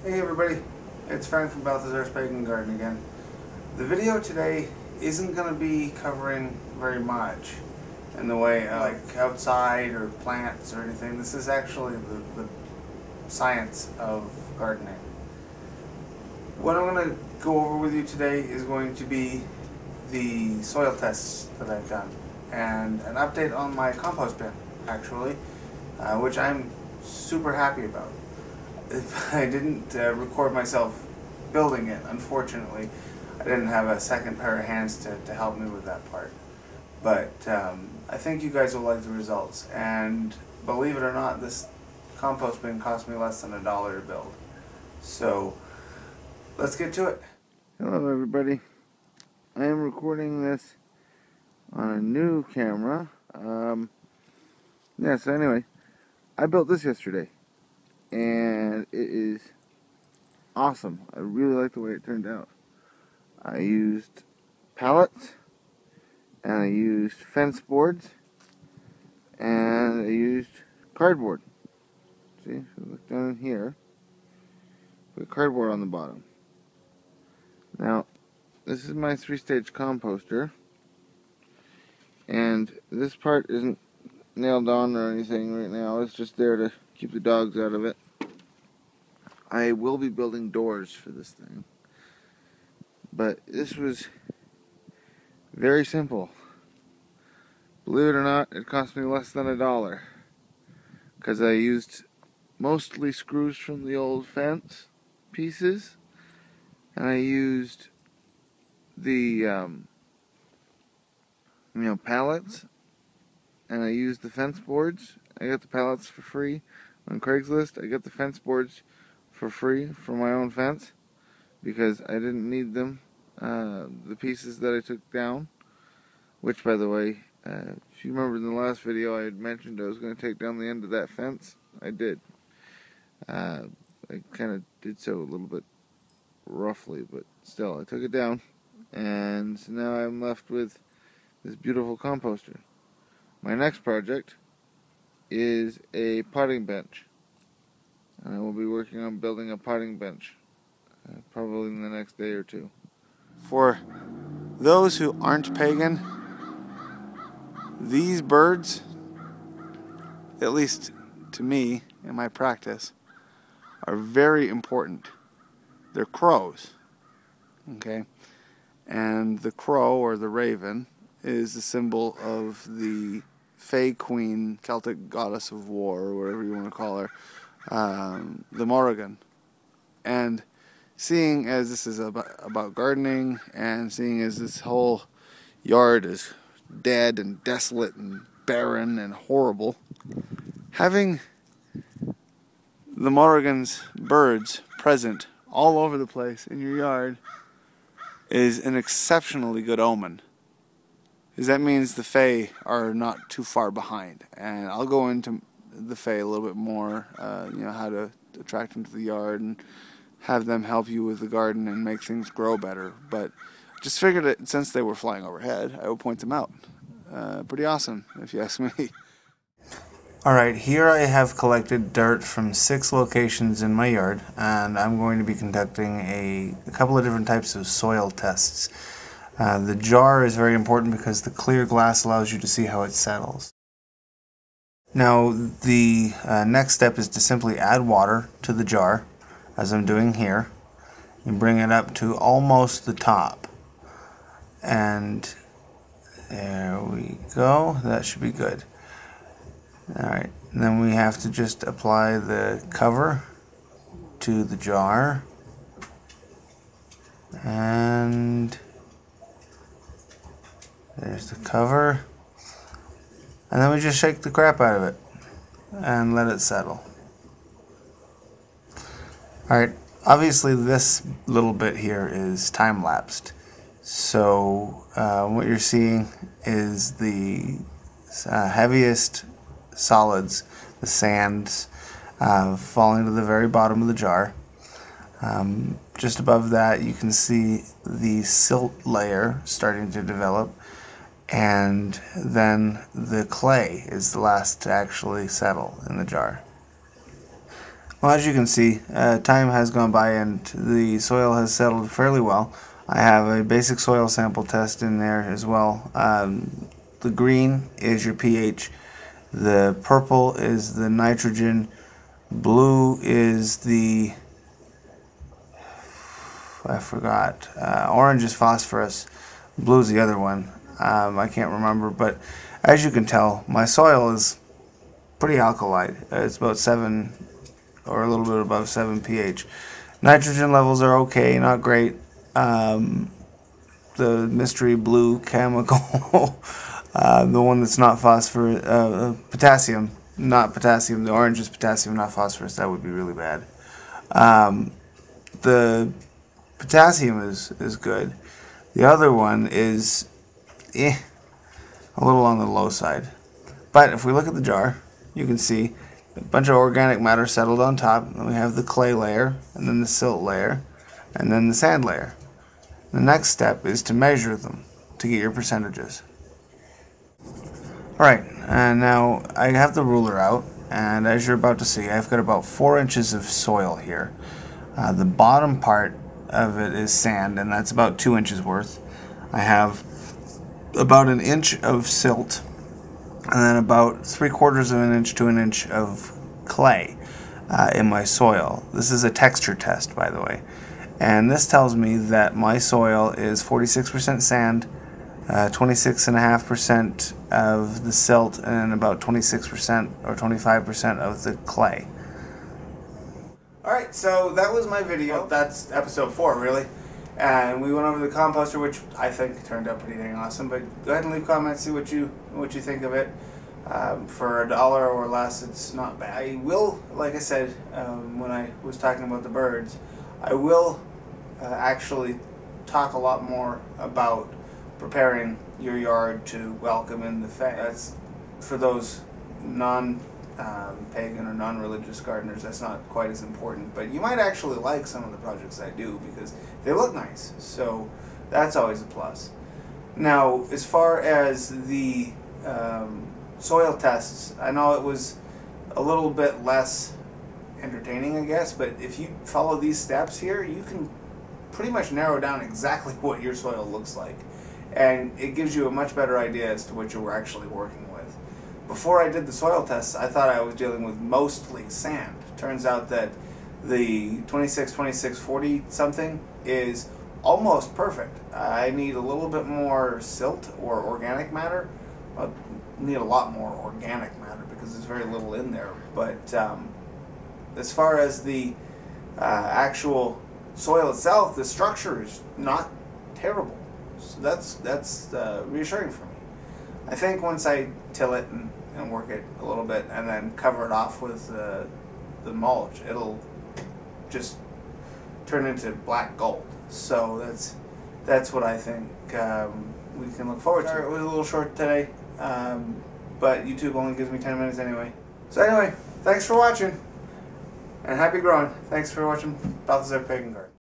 Hey everybody, it's Frank from Balthizar's Pagan Garden again. The video today isn't going to be covering very much in the way of like outside or plants or anything. This is actually the science of gardening. What I'm going to go over with you today is going to be the soil tests that I've done and an update on my compost bin actually, which I'm super happy about. I didn't record myself building it, unfortunately. I didn't have a second pair of hands to help me with that part. But I think you guys will like the results. And believe it or not, this compost bin cost me less than $1 to build. So let's get to it. Hello everybody. I am recording this on a new camera. So anyway, I built this yesterday. And it is awesome. I really like the way it turned out. I used pallets, and I used fence boards, and I used cardboard. See, if you look down here, put cardboard on the bottom. Now, this is my 3-stage composter, and this part isn't nailed on or anything right now. It's just there to keep the dogs out of it. I will be building doors for this thing, but this was very simple. Believe it or not, it cost me less than $1 because I used mostly screws from the old fence pieces, and I used the pallets, and I used the fence boards. I got the pallets for free on Craigslist. I got the fence boards for free for my own fence because I didn't need them. The pieces that I took down, which by the way, if you remember in the last video I had mentioned I was going to take down the end of that fence. I did. I kind of did so a little bit roughly, but still I took it down, and so now I'm left with this beautiful composter. My next project is a potting bench. And I will be working on building a potting bench, probably in the next day or two. For those who aren't pagan, these birds, at least to me in my practice, are very important. They're crows, okay? And the crow, or the raven, is the symbol of the Fey Queen, Celtic goddess of war, or whatever you want to call her. The Morrigan. And seeing as this is about gardening, and seeing as this whole yard is dead and desolate and barren and horrible, having the Morrigan's birds present all over the place in your yard is an exceptionally good omen, because that means the Fae are not too far behind. And I'll go into the Fae a little bit more, how to attract them to the yard and have them help you with the garden and make things grow better. But just figured that since they were flying overhead, I would point them out. Pretty awesome, if you ask me. Alright, here I have collected dirt from 6 locations in my yard, and I'm going to be conducting a couple of different types of soil tests. The jar is very important because the clear glass allows you to see how it settles. Now, the next step is to simply add water to the jar, as I'm doing here, and bring it up to almost the top. And there we go. That should be good. Alright, and then we have to just apply the cover to the jar. And there's the cover. And then we just shake the crap out of it and let it settle. Alright, obviously this little bit here is time-lapsed. So what you're seeing is the heaviest solids, the sands, falling to the very bottom of the jar. Just above that you can see the silt layer starting to develop. And then the clay is the last to actually settle in the jar. Well, as you can see, time has gone by and the soil has settled fairly well. I have a basic soil sample test in there as well. The green is your pH, the purple is the nitrogen, blue is the, I forgot, orange is phosphorus, blue is the other one. I can't remember, but as you can tell, my soil is pretty alkaline. It's about 7 or a little bit above 7 pH. Nitrogen levels are okay, not great. The mystery blue chemical, the one that's not phosphorus, potassium, not potassium. The orange is potassium, not phosphorus. That would be really bad. The potassium is good. The other one is a little on the low side. But if we look at the jar, you can see a bunch of organic matter settled on top. And we have the clay layer, and then the silt layer, and then the sand layer. The next step is to measure them to get your percentages. Alright, and now I have the ruler out, and as you're about to see, I've got about 4 inches of soil here. The bottom part of it is sand, and that's about 2 inches worth. I have about 1 inch of silt, and then about 3/4 of an inch to 1 inch of clay in my soil. This is a texture test, by the way. And this tells me that my soil is 46% sand, 26.5% of the silt, and about 26% or 25% of the clay. Alright, so that was my video. That's episode 4, really. And we went over the composter, which I think turned out pretty dang awesome. But go ahead and leave comments, see what you think of it. For $1 or less, it's not bad. I will, like I said, when I was talking about the birds, I will actually talk a lot more about preparing your yard to welcome in the Fae. That's for those non-pagan or non-religious gardeners. That's not quite as important, but you might actually like some of the projects I do because they look nice, so that's always a plus. Now, as far as the soil tests, I know it was a little bit less entertaining, I guess, but if you follow these steps here, you can pretty much narrow down exactly what your soil looks like, and it gives you a much better idea as to what you were actually working with. Before I did the soil tests, I thought I was dealing with mostly sand. Turns out that the 26-26-40 something is almost perfect. I need a little bit more silt or organic matter. I need a lot more organic matter because there's very little in there, but as far as the actual soil itself, the structure is not terrible. So that's reassuring for me. I think once I till it and work it a little bit and then cover it off with the mulch, it'll just turn into black gold. So that's what I think we can look forward to. Sorry, it was a little short today, but YouTube only gives me 10 minutes anyway. So anyway, thanks for watching, and happy growing. Thanks for watching Balthizar Pagan Garden.